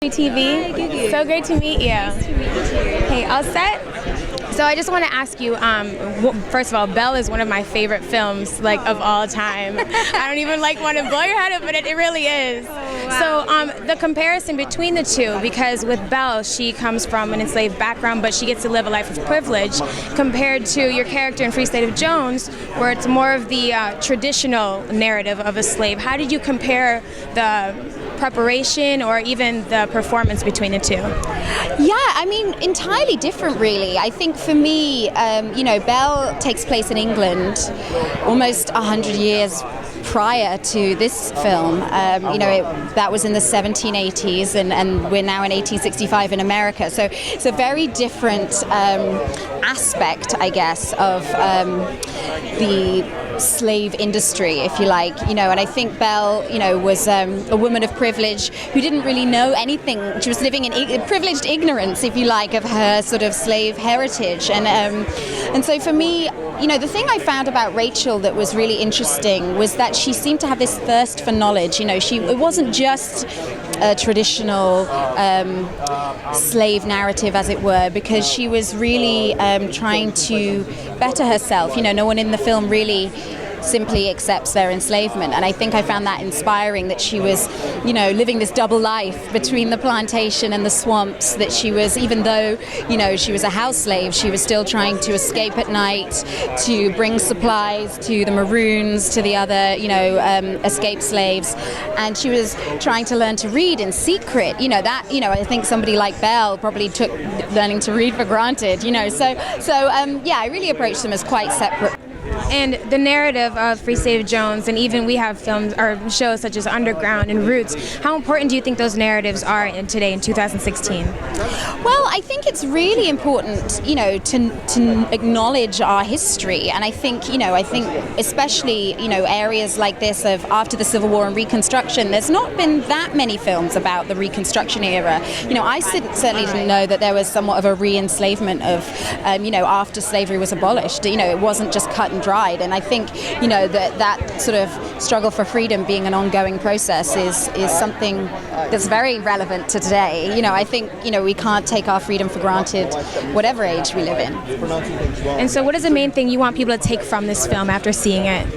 TV. Hi, Gugu. So great to meet you. Nice to meet you too. Hey, all set? So I just want to ask you, first of all, Belle is one of my favorite films, of all time. I don't even want to blow your head up, but it really is. Oh, wow. So the comparison between the two, because with Belle, she comes from an enslaved background, but she gets to live a life of privilege, compared to your character in Free State of Jones, where it's more of the traditional narrative of a slave. How did you compare the preparation or even the performance between the two? Yeah, I mean, entirely different, really. I think for me, Belle takes place in England almost 100 years prior to this film. That was in the 1780s, and we're now in 1865 in America. So it's a very different aspect, I guess, of the slave industry, if you like, and I think Belle, was a woman of privilege who didn't really know anything. She was living in privileged ignorance, if you like, of her sort of slave heritage, and so for me, the thing I found about Rachel that was really interesting was that she seemed to have this thirst for knowledge. It wasn't just a traditional slave narrative, as it were, because she was really trying to better herself. No one in the film really simply accepts their enslavement, and I think I found that inspiring, that she was living this double life between the plantation and the swamps, that she was, even though she was a house slave, she was still trying to escape at night to bring supplies to the Maroons, to the other escaped slaves, and she was trying to learn to read in secret. I think somebody like Belle probably took learning to read for granted. I really approached them as quite separate. And the narrative of Free State of Jones, and even we have films or shows such as Underground and Roots, how important do you think those narratives are today in 2016? Well, I think it's really important, to acknowledge our history, and I think especially, areas like this of after the Civil War and Reconstruction, there's not been that many films about the Reconstruction era. I certainly didn't know that there was somewhat of a re-enslavement of, after slavery was abolished. It wasn't just cut and dried, and I think that sort of struggle for freedom being an ongoing process is something that's very relevant to today. I think we can't take our freedom for granted, whatever age we live in. And so, what is the main thing you want people to take from this film after seeing it?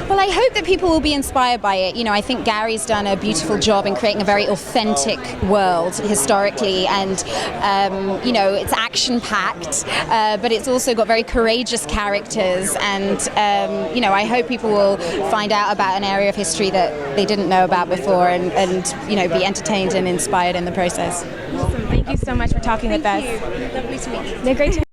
Well, I hope that people will be inspired by it. I think Gary's done a beautiful job in creating a very authentic world historically, and it's action-packed, but it's also got very courageous characters, and I hope people will find out about an area of history that they didn't know about before, and be entertained and inspired in the process. Awesome. Thank you so much for talking with us. Thank you. Lovely to meet you. They're great to